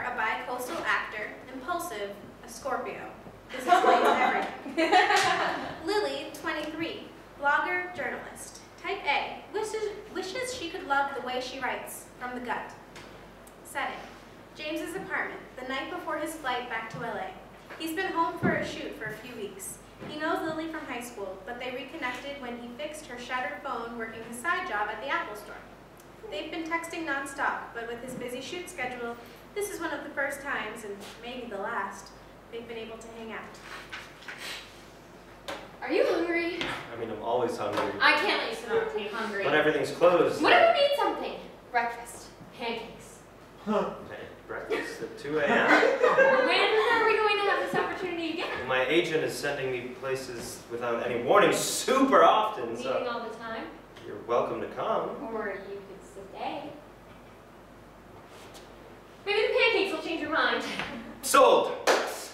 a bi-coastal actor, impulsive, a Scorpio. This explains everything. Lily, 23, blogger, journalist. Type A, wishes she could love the way she writes, from the gut. Setting, James's apartment, the night before his flight back to LA. He's been home for a shoot for a few weeks. He knows Lily from high school, but they reconnected when he fixed her shattered phone working his side job at the Apple store. They've been texting nonstop, but with his busy shoot schedule, this is one of the first times, and maybe the last, they've been able to hang out. Are you hungry? I mean, I'm always hungry. I can't let you sit on the hungry. But everything's closed. What if we need something? Breakfast. Pancakes. Huh. Breakfast at 2 a.m.? When are we going to have this opportunity again? Well, my agent is sending me places without any warning super often, Meeting so... all the time? You're welcome to come. Or you could stay. Maybe the pancakes will change your mind. Sold!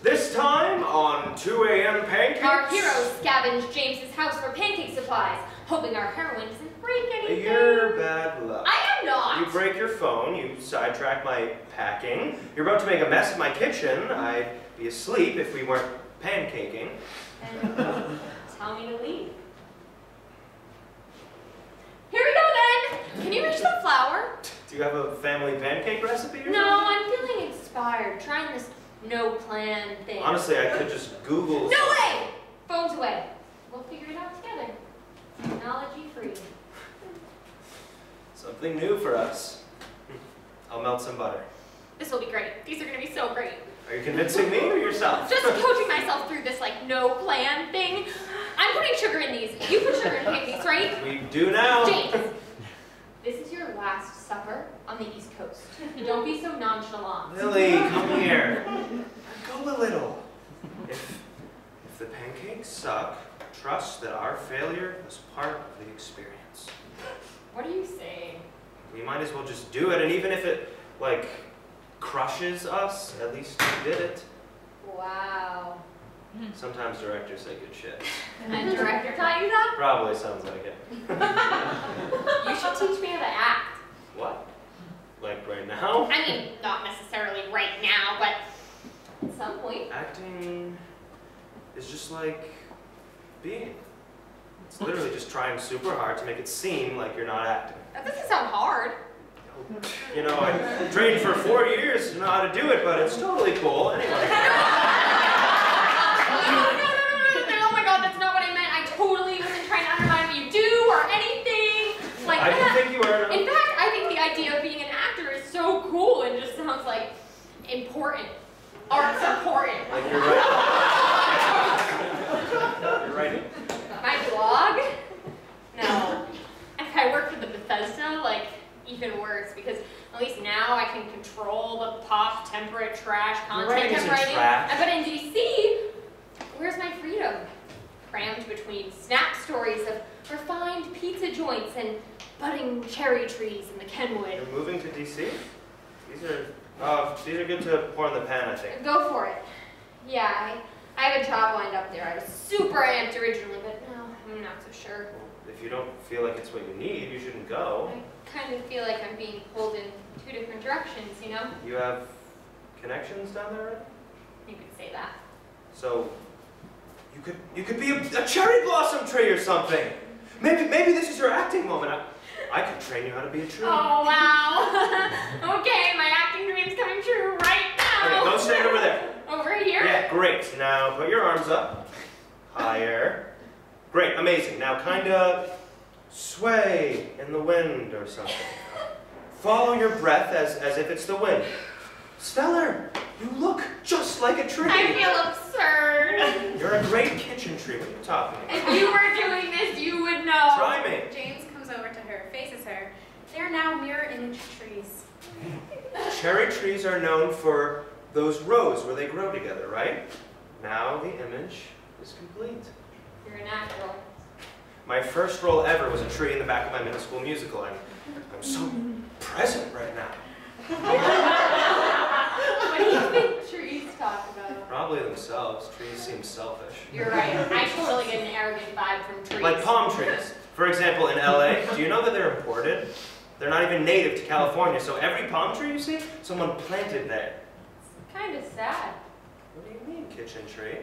This time on 2 a.m. pancakes. Our heroes scavenge James's house for pancake supplies, hoping our heroine doesn't break anything. You're bad luck. I am not! You break your phone, you sidetrack my packing, you're about to make a mess in my kitchen, I'd be asleep if we weren't pancaking. And tell me to leave. Here we go then! Can you reach the flour? Do you have a family pancake recipe or No, something? I'm feeling inspired, trying this no plan thing. Honestly, I could just Google... No way! Phone's away. We'll figure it out together. Technology free. Something new for us. I'll melt some butter. This will be great. These are going to be so great. Are you convincing me or yourself? Just coaching myself through this, like, no plan thing. I'm putting sugar in these. You put sugar in pancakes, right? We do now. James, this is your last supper on the East Coast. Don't be so nonchalant. Lily, come here. Go a little. If the pancakes suck, trust that our failure was part of the experience. What are you saying? We might as well just do it, and even if it, like, crushes us, at least we did it. Wow. Sometimes directors say good shit. And the director taught you that? Probably sounds like it. You should teach me how to act. What? Like right now? I mean, not necessarily right now, but at some point. Acting is just like being. It's literally just trying super hard to make it seem like you're not acting. That doesn't sound hard. You know, I trained for 4 years to know how to do it, but it's totally cool. Anyway. No, oh my god, that's not what I meant. I totally wasn't trying to undermine what you do or anything like I that. didn't think you were. In fact, I think the idea of being an actor is so cool and just sounds like important. Art's important. Like you're right. You're right. My blog? No. If I worked for the Bethesda, like, even worse, because at least now I can control the pop, temperate, trash content I'm writing. But in DC, where's my freedom? Crammed between snap stories of refined pizza joints and budding cherry trees in the Kenwood. You're moving to DC? These are good to pour in the pan, I think. Go for it. Yeah, I have a job lined up there. I was super amped originally, but no, I'm not so sure. If you don't feel like it's what you need, you shouldn't go. I kind of feel like I'm being pulled in 2 different directions, you know? You have connections down there already? You could say that. So, you could be a cherry blossom tree or something. Maybe this is your acting moment. I could train you how to be a tree. Oh, wow. Okay, my acting dream's coming true right now. Okay, go stand over there. Over here? Yeah, great. Now put your arms up. Higher. Great, amazing. Now kind of sway in the wind or something. Follow your breath as if it's the wind. Stellar, you look just like a tree. I feel absurd. You're a great kitchen tree. What are you talking about? If you were doing this, you would know. Try me. James comes over to her, faces her. They are now mirror image trees. Cherry trees are known for those rows where they grow together, right? Now the image is complete. You're a natural. My first role ever was a tree in the back of my middle school musical. I'm so present right now. What do you think trees talk about? Probably themselves. Trees seem selfish. You're right. I totally get an arrogant vibe from trees. Like palm trees. For example, in LA, do you know that they're imported? They're not even native to California, so every palm tree you see, someone planted there. kind of sad. What do you mean, kitchen tree?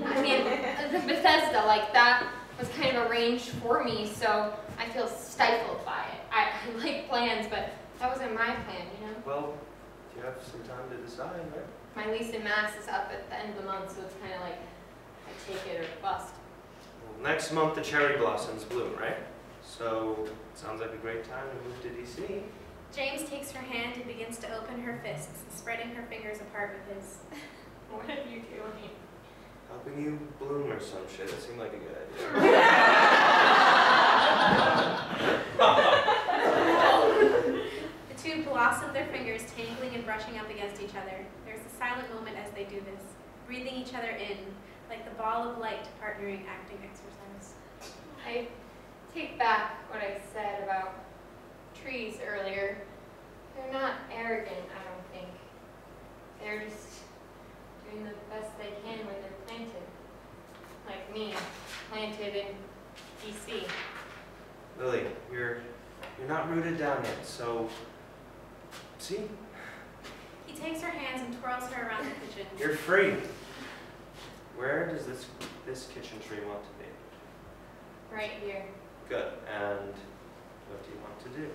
I mean, the Bethesda, like, that was kind of arranged for me, so I feel stifled by it. I like plans, but that wasn't my plan, you know? Well, you have some time to decide, right? My lease in Mass is up at the end of the month, so it's kind of like, I take it or bust. Well, next month the cherry blossoms bloom, right? So, sounds like a great time to move to DC. James takes her hand and begins to open her fists, spreading her fingers apart with his. What are you doing? Helping you bloom or some shit. It seemed like a good idea. The two blossom their fingers, tangling and brushing up against each other. There's a silent moment as they do this, breathing each other in, like the ball of light partnering acting exercise. I take back what I said about trees earlier. They're not arrogant, I don't think. They're just doing the best they can where they're planted. Like me, planted in DC. Lily, you're not rooted down yet, so see? He takes her hands and twirls her around the kitchen. You're free. Where does this kitchen tree want to be? Right here. Good. And what do you want to do?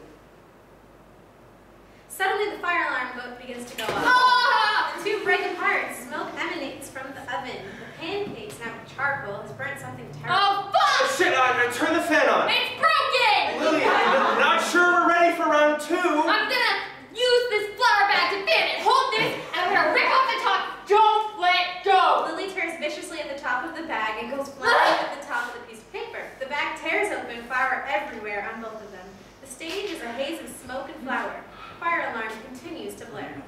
Suddenly the fire alarm begins to go off. Ah! The two break apart. Smoke emanates from the oven. The pancakes, now with charcoal, has burnt something terrible. Oh, fuck! Shit, turn the fan on! It's broken! Lily, I'm not sure we're ready for round 2. I'm gonna use this flour bag to fan it. Hold this, and I'm gonna rip off the top. Don't let go! Lily tears viciously at the top of the bag and goes flying at the top of the piece of paper. The bag tears open, flour everywhere on both of them. The stage is a haze of smoke and flour. Fire alarm continues to blare.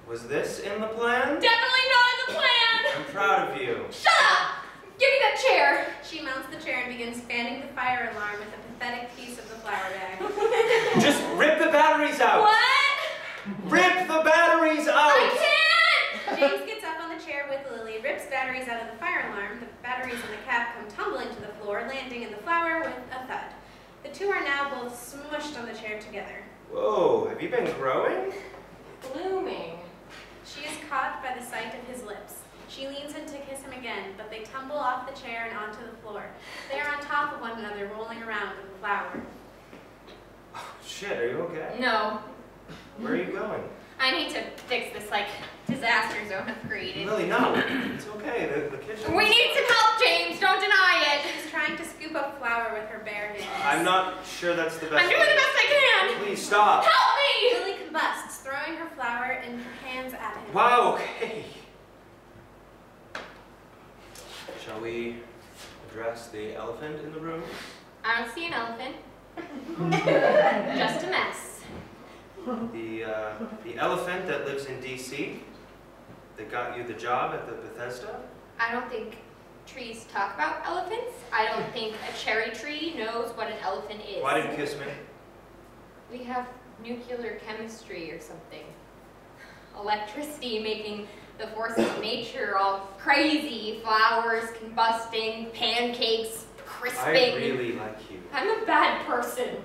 Was this in the plan? Definitely not in the plan! I'm proud of you. Shut up! Give me that chair! She mounts the chair and begins fanning the fire alarm with a pathetic piece of the flour bag. Just rip the batteries out! What? Rip the batteries out! I can't! James gets up on the chair with Lily, rips batteries out of the fire alarm. The batteries in the cap come tumbling to the floor, landing in the flour with a thud. The two are now both smushed on the chair together. Whoa, have you been growing? Blooming. She is caught by the sight of his lips. She leans in to kiss him again, but they tumble off the chair and onto the floor. They are on top of one another, rolling around in the flour. Oh, shit, are you okay? No. Where are you going? I need to fix this, like, disaster zone I've created. Lily, no. It's okay, the kitchen... We need some help, James! Don't deny it! She's trying to scoop up flour with her bare hands. I'm not sure that's the best I'm doing the best I can! Please, stop. Help me! Lily combusts, throwing her flour and her hands at him. Wow, okay. Shall we address the elephant in the room? I don't see an elephant. Just a mess. The elephant that lives in DC that got you the job at the Bethesda? I don't think trees talk about elephants. I don't think a cherry tree knows what an elephant is. Why didn't you kiss me? We have nuclear chemistry or something. Electricity making the forces of nature all crazy. Flowers combusting, pancakes crisping. I really like you. I'm a bad person.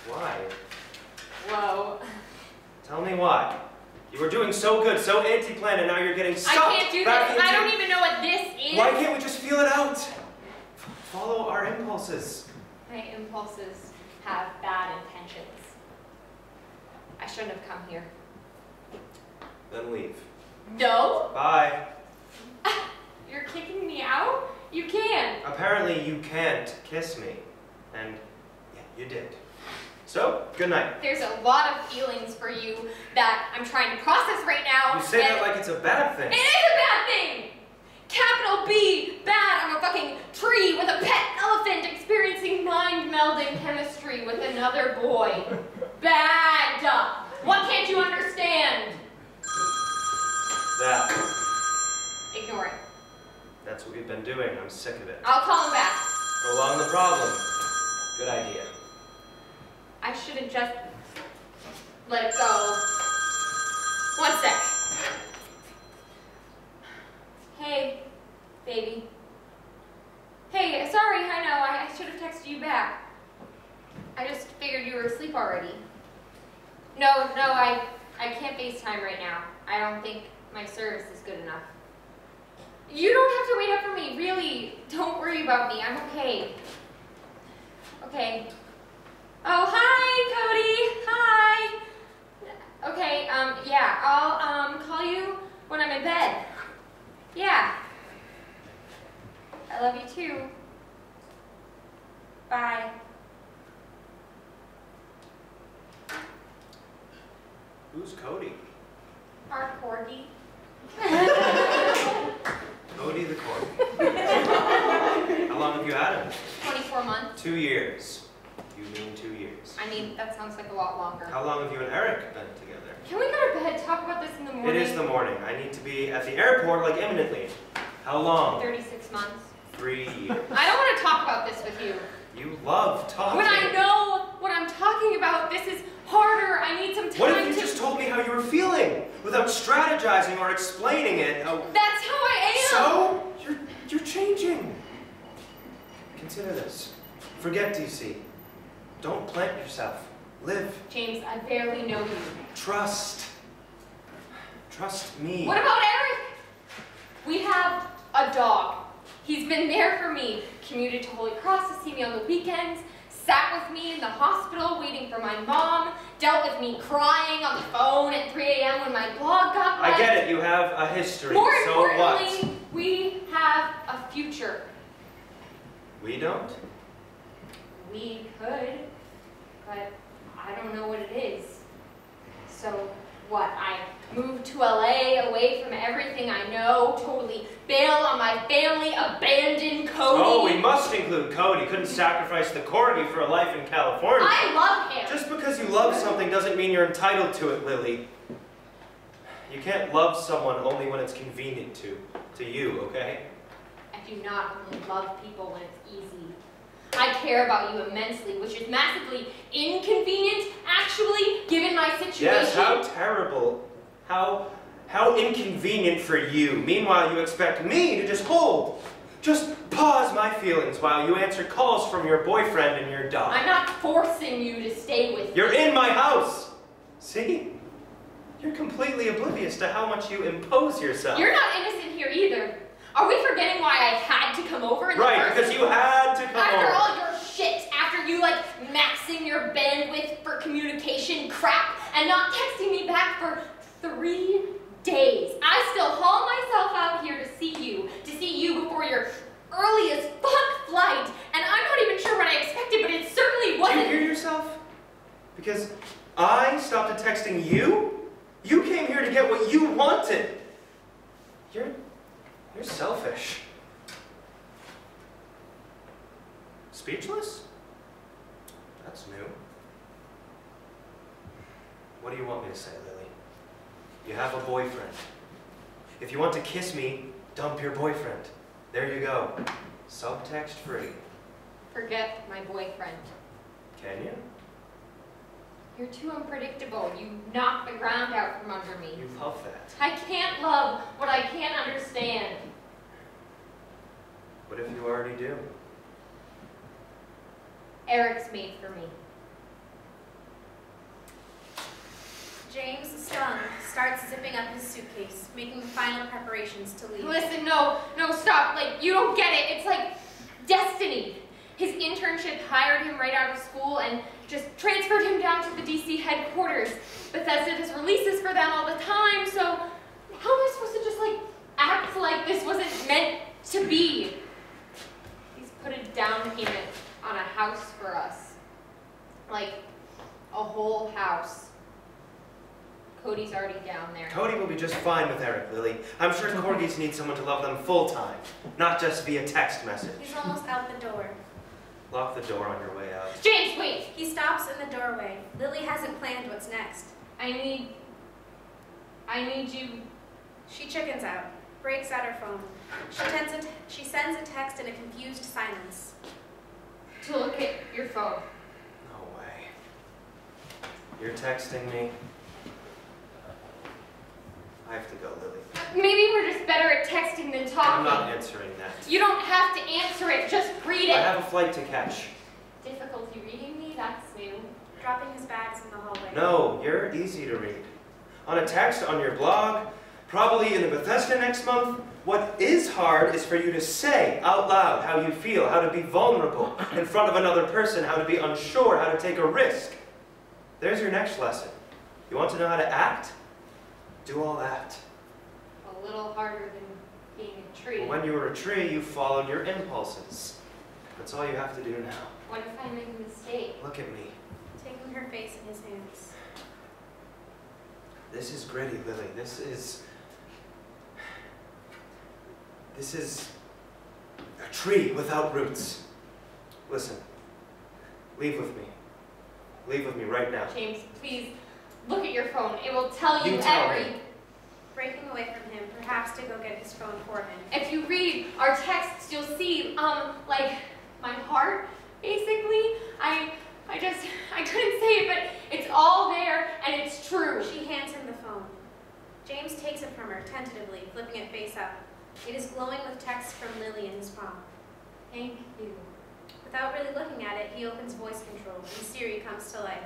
Why? Whoa. Tell me why. You were doing so good, so anti-plan, and now you're getting sucked I can't do this. back into... I don't even know what this is. Why can't we just feel it out? Follow our impulses. My impulses have bad intentions. I shouldn't have come here. Then leave. No? Bye. You're kicking me out? You can. Apparently you can't kiss me. And yeah, you did. So, good night. There's a lot of feelings for you that I'm trying to process right now. You say that like it's a bad thing. It is a bad thing! Capital B, bad. I'm a fucking tree with a pet elephant experiencing mind-melding chemistry with another boy. Bad. What can't you understand? That. Ignore it. That's what we've been doing. I'm sick of it. I'll call him back. Prolong the problem. Good idea. I should have just let it go. One sec. Hey, baby. Hey, sorry, I know, I should have texted you back. I just figured you were asleep already. No, I can't FaceTime time right now. I don't think my service is good enough. You don't have to wait up for me, really. Don't worry about me, I'm okay. Okay. Oh, hi, Cody. Hi. Okay, yeah, I'll, call you when I'm in bed. Yeah. I love you too. Bye. Who's Cody? Our corgi. Cody the corgi. How long have you had him? 24 months. 2 years. You mean 2 years. I mean, that sounds like a lot longer. How long have you and Eric been together? Can we go to bed? Talk about this in the morning. It is the morning. I need to be at the airport, like, imminently. How long? 36 months. 3 years. I don't want to talk about this with you. You love talking. When I know what I'm talking about, this is harder. I need some time. What if you just told me how you were feeling without strategizing or explaining it? Oh. That's how I am. So? You're changing. Consider this. Forget DC. Don't plant yourself. Live. James, I barely know you. Trust. Trust me. What about Eric? We have a dog. He's been there for me. Commuted to Holy Cross to see me on the weekends. Sat with me in the hospital waiting for my mom. Dealt with me crying on the phone at 3 a.m. when my blog got wet. I get it. You have a history. More so importantly, what? we have a future. We don't? We could, but I don't know what it is. So what, I moved to LA away from everything I know, totally bail on my family, abandon Cody. Oh, we must include Cody. Couldn't sacrifice the corgi for a life in California. I love him. Just because you love something doesn't mean you're entitled to it, Lily. You can't love someone only when it's convenient to you, okay? I do not only love people when it's easy. I care about you immensely, which is massively inconvenient, actually, given my situation. Yes, how terrible. How inconvenient for you. Meanwhile, you expect me to just pause my feelings while you answer calls from your boyfriend and your dog. I'm not forcing you to stay with me. You're in my house. See? You're completely oblivious to how much you impose yourself. You're not innocent here either. Are we forgetting why I had to come over in the Right, first because you had to come After over. all your shit, after you like maxing your bandwidth for communication crap and not texting me back for 3 days. I still haul myself out here to see you before your early as fuck flight, and I'm not even sure what I expected, but it certainly wasn't. Do you hear yourself? Because I stopped texting you? You came here to get what you wanted. You're selfish. Speechless? That's new. What do you want me to say, Lily? You have a boyfriend. If you want to kiss me, dump your boyfriend. There you go. Subtext free. Forget my boyfriend. Can you? You're too unpredictable. You knock the ground out from under me. You love that. I can't love what I can't understand. What if you already do? Eric's made for me. James, stung, starts zipping up his suitcase, making final preparations to leave. Listen, no, stop. Like, you don't get it. It's like destiny. His internship hired him right out of school and just transferred him down to the DC headquarters. Bethesda does releases for them all the time, so how am I supposed to just like act like this wasn't meant to be? He's put a down payment on a house for us. Like, a whole house. Cody's already down there. Cody will be just fine with Eric, Lily. I'm sure corgis need someone to love them full-time, not just via text message. He's almost out the door. Lock the door on your way out. James, wait! He stops in the doorway. Lily hasn't planned what's next. I need you. She chickens out, breaks out her phone. She sends a text in a confused silence. To look at your phone. No way. You're texting me? I have to go, Lily. Maybe we're just better at texting than talking. I'm not answering that. You don't have to answer it, just read it. I have a flight to catch. Difficulty reading me? That's new. Dropping his bags in the hallway. No, you're easy to read. on a text, on your blog, probably in the Bethesda next month. What is hard is for you to say out loud how you feel, how to be vulnerable in front of another person, how to be unsure, how to take a risk. There's your next lesson. You want to know how to act? Do all that. A little harder than being a tree. Well, when you were a tree, you followed your impulses. That's all you have to do now. What if I make a mistake? Look at me. Taking her face in his hands. This is gritty, Lily. This is a tree without roots. Listen, leave with me. Leave with me right now. James, please, look at your phone. It will tell you tell me. every... Breaking away from him, perhaps to go get his phone for him. If you read our texts, you'll see, like, my heart, basically. I couldn't say it, but it's all there, and it's true. She hands him the phone. James takes it from her, tentatively, flipping it face up. It is glowing with text from Lily in his palm. Thank you. Without really looking at it, he opens voice control, and Siri comes to life.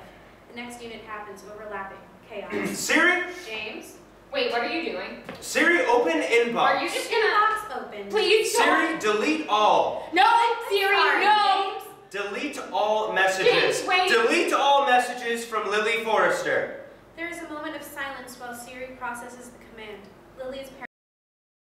The next unit happens, overlapping. Chaos. Siri? James? Wait, what are you doing? Siri, open inbox. Are you just gonna... Inbox open. Please Siri, delete all. No, Siri, Sorry, no! James. Delete all messages. James, wait. Delete all messages from Lily Forrester. There is a moment of silence while Siri processes the command. Lily is